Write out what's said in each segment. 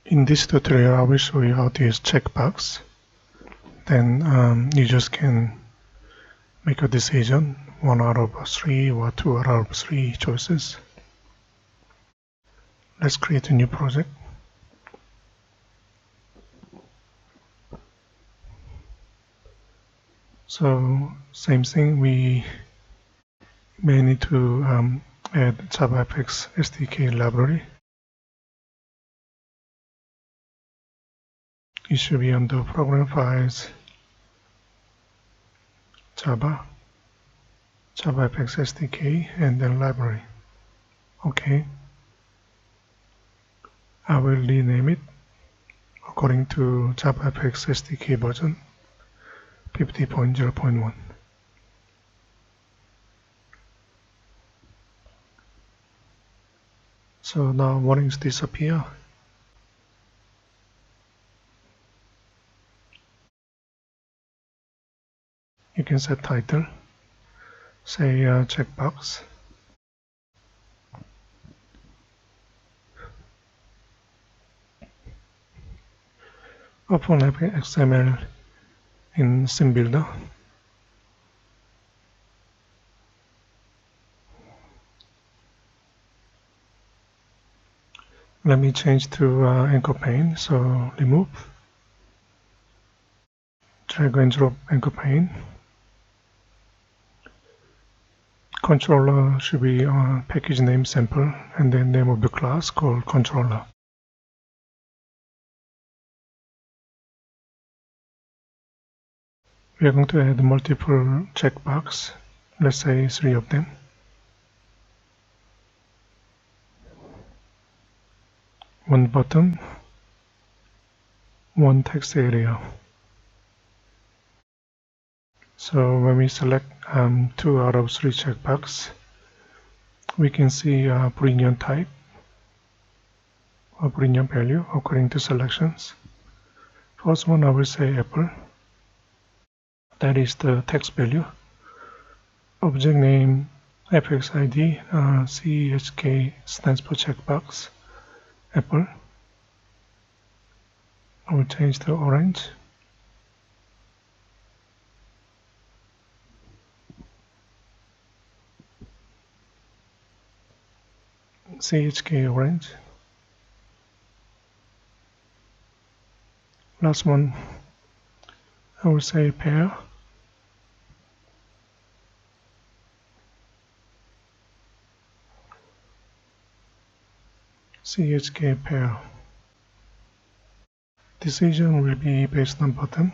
In this tutorial, I will show you how to use checkbox. Then users can make a decision, 1 out of 3 or 2 out of 3 choices. Let's create a new project. So same thing, we may need to add javafx Sdk library. It should be under program files, javafx Sdk, and then library. Okay. I will rename it according to javafx Sdk version 50.0.1. So now warnings disappear. You can set title, say checkbox. Open XML in Sim Builder. Let me change to anchor pane, so remove. Drag and drop anchor pane. Controller should be package name sample, and then name of the class called controller. We are going to add multiple checkbox, let's say 3 of them. One button, one text area. So when we select 2 out of 3 checkbox, we can see Boolean type or Boolean value according to selections. First one, I will say apple. That is the text value. Object name fx ID, CHK stands for checkbox, apple. I will change to orange. CHK orange. Last one, I will say pear. CHK pear. Decision will be based on button.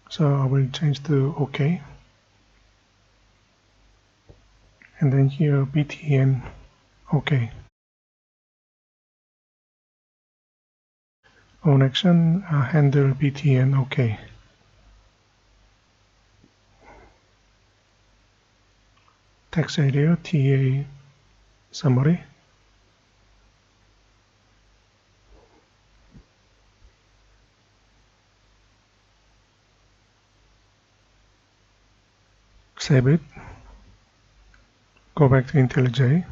So I will change to OK. And then here BTN OK. On action, handle BTN OK. Text area TA summary. Save it. Go back to IntelliJ.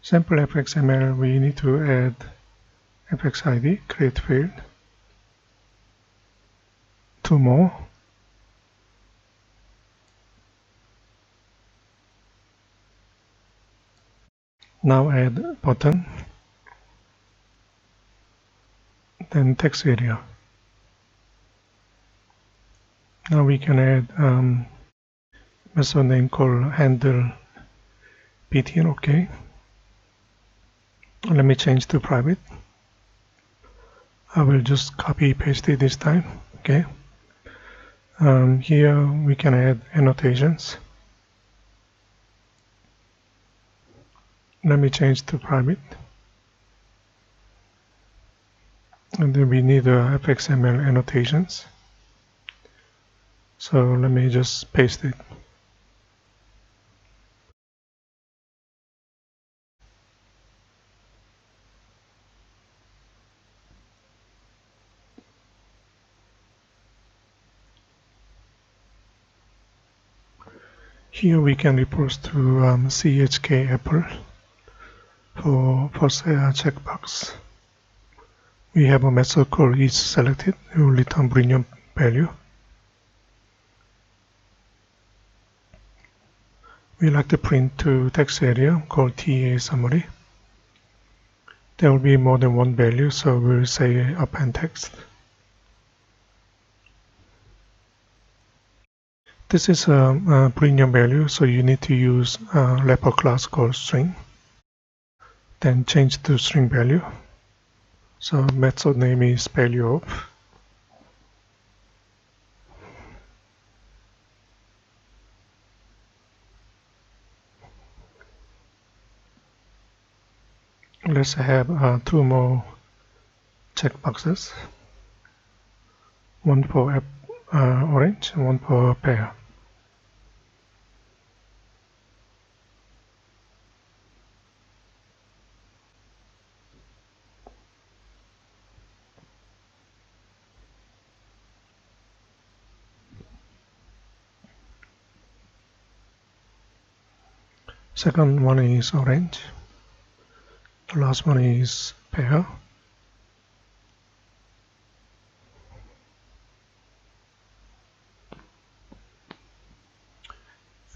Sample fxml, we need to add fx ID, create field. 2 more. Now add button. Then text area. Now we can add method name called handle btn OK. Let me change to private. I will just copy paste it this time. Okay. Here we can add annotations. Let me change to private. And then we need fxml annotations. So let me just paste it. Here we can report to CHK apple for say a checkbox, we have a method called isSelected. It will return boolean value. We like to print to text area called TA summary. There will be more than one value, so we'll say append text. This is a boolean value, so you need to use a wrapper class called string. Then change to string value. So method name is value of. Let's have two more checkboxes. One for orange and one for pear. Second one is orange. The last one is pear.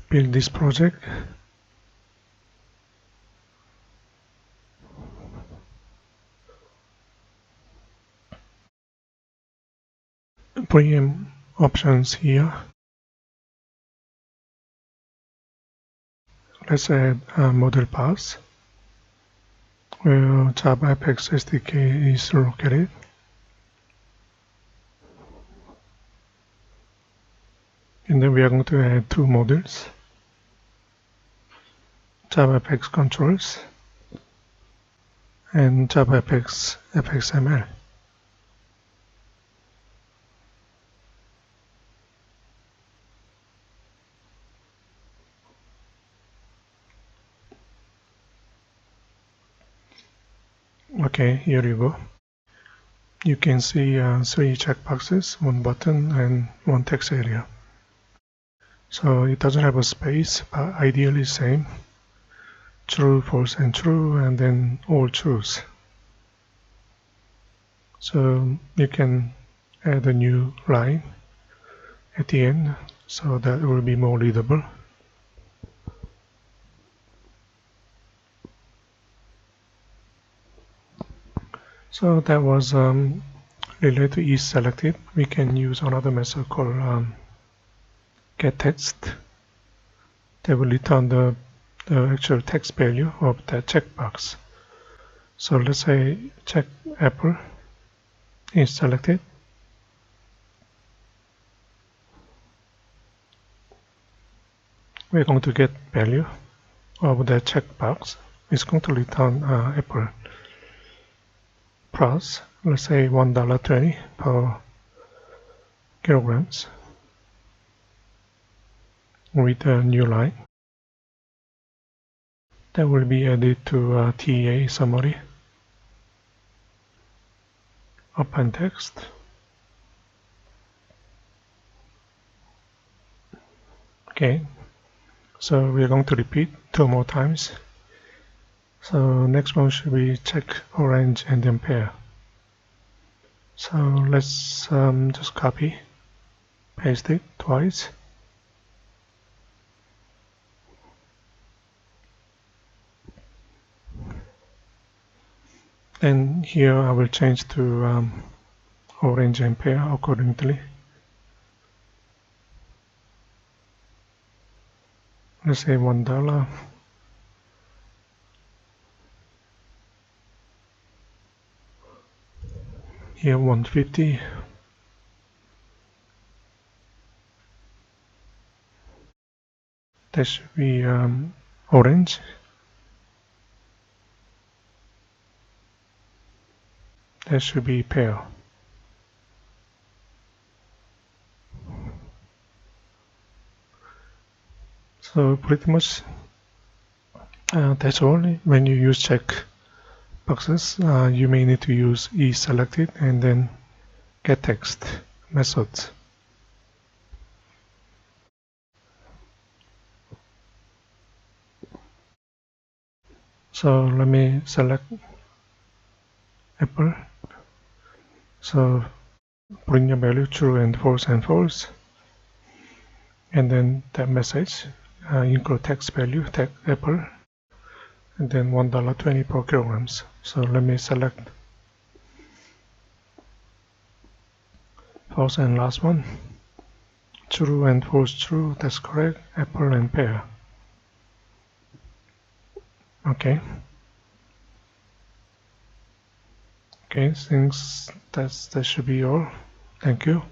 Build this project. Preempt options here. Let's add a model path where javafx SDK is located. And then we are going to add two models, javafx controls and javafx.fxml. Okay, here you go. You can see three checkboxes, one button and one text area. So it doesn't have a space, but ideally same. True, false, and true, and then all truths. So you can add a new line at the end, so that it will be more readable. So that was related to isSelected. We can use another method called getText that will return the actual text value of that checkbox. So let's say check apple is selected. We're going to get value of the checkbox. It's going to return apple price, let's say $1.20 per kilograms with a new line that will be added to TA summary, append text. Okay, so we're going to repeat two more times. So next one should be check orange and then pear. So let's just copy, paste it twice. And here I will change to orange and pear accordingly. Let's say $1. Here 150. That should be orange. That should be pear. So pretty much that's all. When you use check boxes, you may need to use isSelected and then getText methods. So let me select Apple. So bring your value true and false, and then that message include text value, text Apple, and then $1.20 per kilograms. So let me select false and last one. True and false true, that's correct. Apple and pear. Okay. Okay, since that should be all. Thank you.